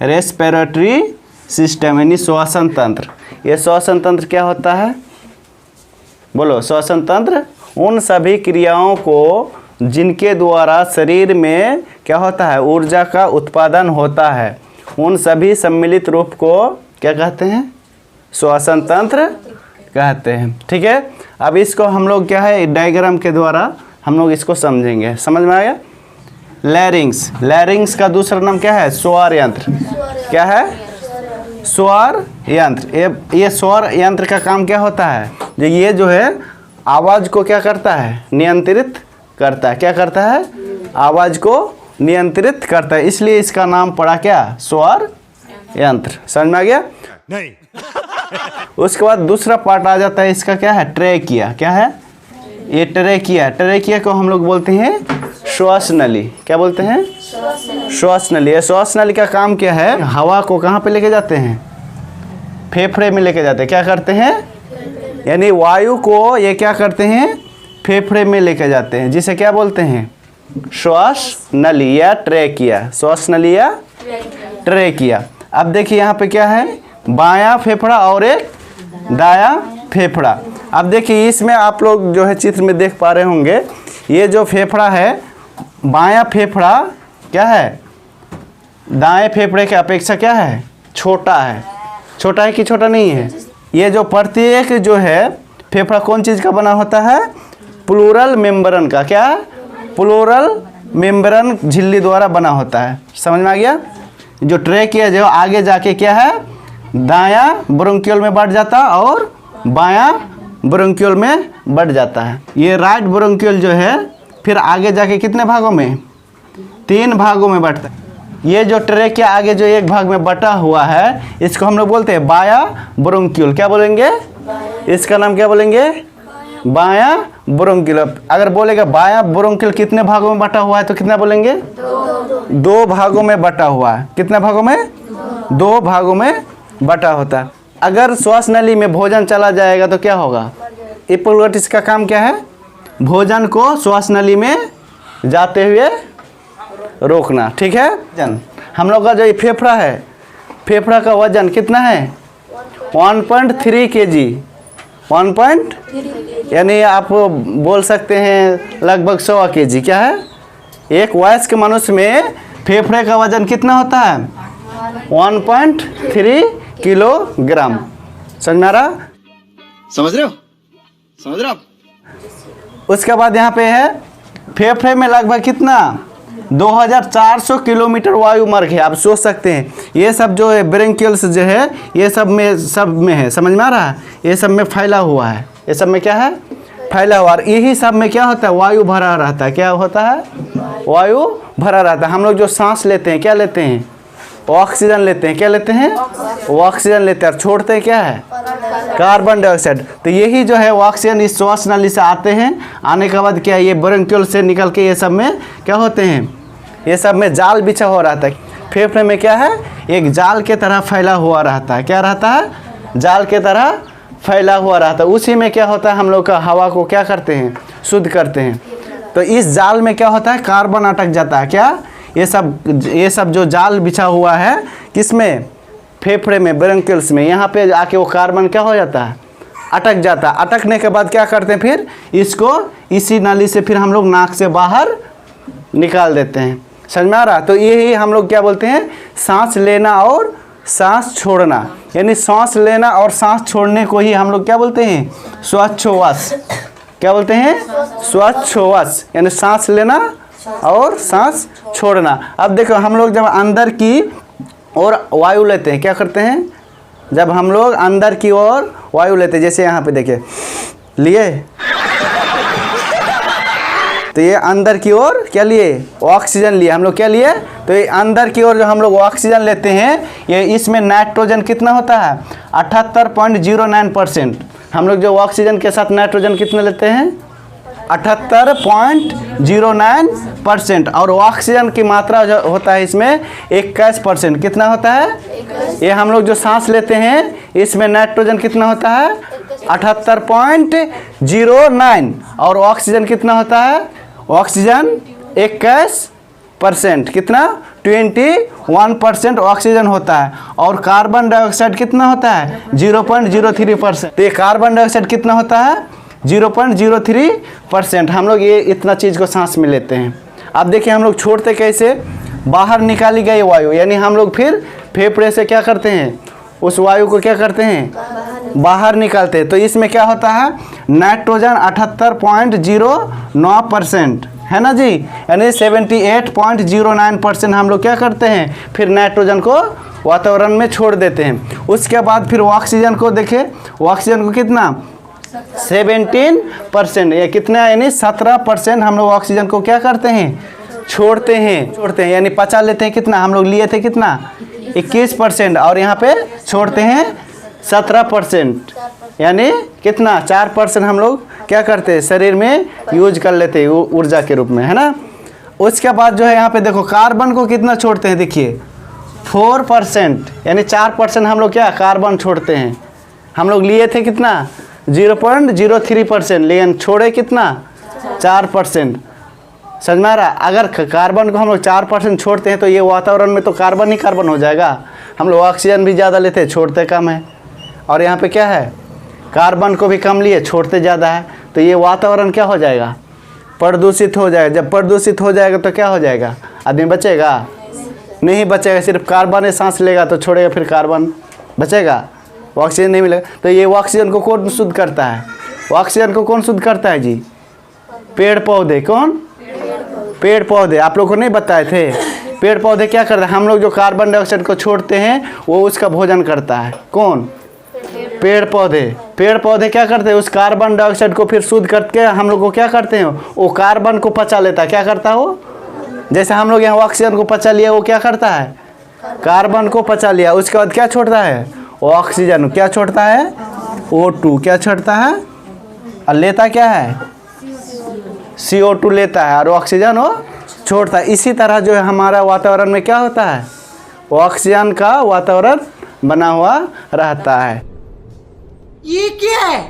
Respiratory system यानी श्वसन तंत्र। ये श्वसन तंत्र क्या होता है? बोलो। श्वसन तंत्र उन सभी क्रियाओं को जिनके द्वारा शरीर में क्या होता है? ऊर्जा का उत्पादन होता है, उन सभी सम्मिलित रूप को क्या कहते हैं? श्वसन तंत्र कहते हैं। ठीक है, अब इसको हम लोग क्या है डायग्राम के द्वारा हम लोग इसको समझेंगे। समझ में आ गया? लैरिंग्स, लैरिंग्स का दूसरा नाम क्या है? स्वर यंत्र। क्या है? स्वर यंत्र। ये स्वर यंत्र का काम क्या होता है? ये जो है आवाज़ को क्या करता है? नियंत्रित करता है। क्या करता है? आवाज़ को नियंत्रित करता है, इसलिए इसका नाम पड़ा क्या? स्वर यंत्र। समझ में आ गया? नहीं। उसके बाद दूसरा पार्ट आ जाता है इसका, क्या है? ट्रेकिया। क्या है? ये ट्रेकिया। ट्रेकिया को हम लोग बोलते हैं श्वास नली। क्या बोलते हैं? श्वास नली। ये श्वास नली का काम क्या है? हवा को कहाँ पे लेके जाते हैं? फेफड़े में लेके जाते हैं। क्या करते हैं? यानी वायु को ये क्या करते हैं? फेफड़े में लेके जाते हैं, जिसे क्या बोलते हैं? श्वास नली या ट्रेकिया। श्वास नली या ट्रेकिया। अब देखिए यहाँ पे क्या है? बायां फेफड़ा और एक दायां फेफड़ा। अब देखिए इसमें आप लोग जो है चित्र में देख पा रहे होंगे, ये जो फेफड़ा है बायां फेफड़ा क्या है? दाएं फेफड़े के अपेक्षा क्या है? छोटा है। छोटा है कि छोटा नहीं है? ये जो प्रत्येक जो है फेफड़ा कौन चीज़ का बना होता है? प्लूरल मेम्ब्रेन का। क्या? प्लूरल मेम्ब्रेन झिल्ली द्वारा बना होता है। समझ में आ गया? जो ट्रेकिया जो आगे जाके क्या है? दायां ब्रोंकियल में बढ़ जाता और बायां ब्रोंकियल में बढ़ जाता है। ये राइट ब्रोंकियल जो है फिर आगे जाके कितने भागों में? 3 भागों में बढ़ता है। ये जो ट्रेकिया आगे जो एक भाग में बटा हुआ है, इसको हम लोग बोलते हैं बाया ब्रोंकियल। क्या बोलेंगे? इसका नाम क्या बोलेंगे? बाया ब्रोंकियल। अगर बोलेगा बाया ब्रोंकियल कितने भागों में बटा हुआ है तो कितना बोलेंगे? 2 भागों में बटा हुआ है। कितने भागों में? 2 भागों में बटा होता है। अगर श्वास नली में भोजन चला जाएगा तो क्या होगा? एपोग्लोटिस का काम क्या है? भोजन को श्वास नली में जाते हुए रोकना। ठीक है, हम लोग का जो ये फेफड़ा है, फेफड़ा का वजन कितना है? 1.3 kg। 1.3 यानी आप बोल सकते हैं लगभग 100 kg। क्या है? एक वयस्क मनुष्य में फेफड़े का वजन कितना होता है? 1.3 किलोग्राम। समझ में आ रहा? समझ रहे हो? समझ रहे हो आप? उसके बाद यहाँ पे है फेफड़े में लगभग कितना? 2400 किलोमीटर वायु मार्ग है। आप सोच सकते हैं ये सब जो है ब्रोंकियल्स जो है ये सब में है। समझ में आ रहा है? ये सब में फैला हुआ है। ये सब में क्या है? फैला हुआ। यही सब में क्या होता है? वायु भरा रहता है। क्या होता है? वायु भरा रहता है। हम लोग जो सांस लेते हैं क्या लेते हैं? ऑक्सीजन लेते हैं। क्या लेते हैं? ऑक्सीजन लेते हैं और छोड़ते हैं क्या है? Carbon dioxide. तो यही जो है ऑक्सीजन इस श्वास नली से आते हैं। आने के बाद क्या ये ब्रोंकियल से निकल के ये सब में क्या होते हैं? ये सब में जाल बिछा हुआ रहता है। फेफड़े में क्या है? एक जाल के तरह फैला हुआ रहता है। क्या रहता है? जाल के तरह फैला हुआ रहता है। उसी में क्या होता है? हम लोग का हवा को क्या करते हैं? शुद्ध करते हैं। तो इस जाल में क्या होता है? कार्बन अटक जाता है। क्या? ये सब जो जाल बिछा हुआ है किसमें? फेफड़े में, ब्रोंकियल्स में। यहाँ पे आके वो कार्बन क्या हो जाता है? अटक जाता है। अटकने के बाद क्या करते हैं? फिर इसको इसी नाली से फिर हम लोग नाक से बाहर निकाल देते हैं। समझ में आ रहा? तो यही हम लोग क्या बोलते हैं? सांस लेना और सांस छोड़ना। यानी सांस लेना और सांस छोड़ने को ही हम लोग क्या बोलते हैं? श्वासोच्छ्वास। क्या बोलते हैं? श्वासोच्छ्वास यानी सांस लेना और सांस छोड़ना। अब देखो हम लोग जब अंदर की ओर वायु लेते हैं क्या करते हैं? जब हम लोग अंदर की ओर वायु लेते हैं, जैसे यहाँ पे देखिए लिए, तो ये अंदर की ओर क्या लिए? ऑक्सीजन लिए। हम लोग क्या लिए? तो ये अंदर की ओर जो हम लोग ऑक्सीजन लेते हैं, ये इसमें नाइट्रोजन कितना होता है? 78.09%। हम लोग जो ऑक्सीजन के साथ नाइट्रोजन कितना लेते हैं? 78.09%। और ऑक्सीजन की मात्रा जो होता है इसमें 21%। कितना होता है? ये हम लोग जो सांस लेते हैं इसमें नाइट्रोजन कितना होता है? 78.09। और ऑक्सीजन कितना होता है? ऑक्सीजन 21%। कितना? 21% ऑक्सीजन होता है और कार्बन डाइऑक्साइड कितना होता है 0.03%। तो ये कार्बन डाइऑक्साइड कितना होता है 0.03%। हम लोग ये इतना चीज़ को सांस में लेते हैं। अब देखिए हम लोग छोड़ते कैसे, बाहर निकाली गई वायु यानी हम लोग फिर फेफड़े से क्या करते हैं, उस वायु को क्या करते हैं, बाहर निकालते हैं। तो इसमें क्या होता है नाइट्रोजन 78.09% है ना जी, यानी 78.09% हम लोग क्या करते हैं, फिर नाइट्रोजन को वातावरण में छोड़ देते हैं। उसके बाद फिर ऑक्सीजन को देखें, ऑक्सीजन को कितना 17%, ये कितना यानी 17% हम लोग ऑक्सीजन को क्या करते हैं, छोड़ते हैं यानी पचा लेते हैं। कितना हम लोग लिए थे, कितना 21% और यहाँ पे छोड़ते हैं 17%, यानी कितना 4% हम लोग क्या करते हैं शरीर में यूज कर लेते हैं ऊर्जा के रूप में, है ना। उसके बाद जो है यहाँ पे देखो कार्बन को कितना छोड़ते हैं, देखिए 4%, यानी 4% हम लोग क्या कार्बन छोड़ते हैं। हम लोग लिए थे कितना 0.03%, लेकिन छोड़े कितना 4%। समझ में आ रहा। अगर कार्बन को हम लोग 4% छोड़ते हैं तो ये वातावरण में तो कार्बन ही कार्बन हो जाएगा। हम लोग ऑक्सीजन भी ज़्यादा लेते हैं, छोड़ते कम है। और यहाँ पे क्या है, कार्बन को भी कम लिए, छोड़ते ज़्यादा है। तो ये वातावरण क्या हो जाएगा, प्रदूषित हो जाएगा। जब प्रदूषित हो जाएगा तो क्या हो जाएगा, आदमी बचेगा नहीं बचेगा। सिर्फ कार्बन सांस लेगा तो छोड़ेगा, फिर कार्बन बचेगा, ऑक्सीजन नहीं मिलेगा। तो ये ऑक्सीजन को कौन शुद्ध करता है, ऑक्सीजन को कौन शुद्ध करता है जी, पेड़ पौधे। कौन, पेड़ पौधे। आप लोग को नहीं बताए थे, पेड़ पौधे क्या करते हैं, हम लोग जो कार्बन डाइऑक्साइड को छोड़ते हैं वो उसका भोजन करता है। कौन, पेड़ पौधे। पेड़ पौधे क्या करते हैं, उस कार्बन डाइऑक्साइड को फिर शुद्ध करके हम लोग को क्या करते हैं, वो कार्बन को पचा लेता है। क्या करता है वो, जैसे हम लोग यहाँ ऑक्सीजन को पचा लिया, वो क्या करता है कार्बन को पचा लिया। उसके बाद क्या छोड़ता है, ऑक्सीजन। क्या छोड़ता है, O2। क्या छोड़ता है, और लेता क्या है, CO2 लेता है और ऑक्सीजन वो छोड़ता है। इसी तरह जो है हमारा वातावरण में क्या होता है, ऑक्सीजन का वातावरण बना हुआ रहता है। ये क्या है?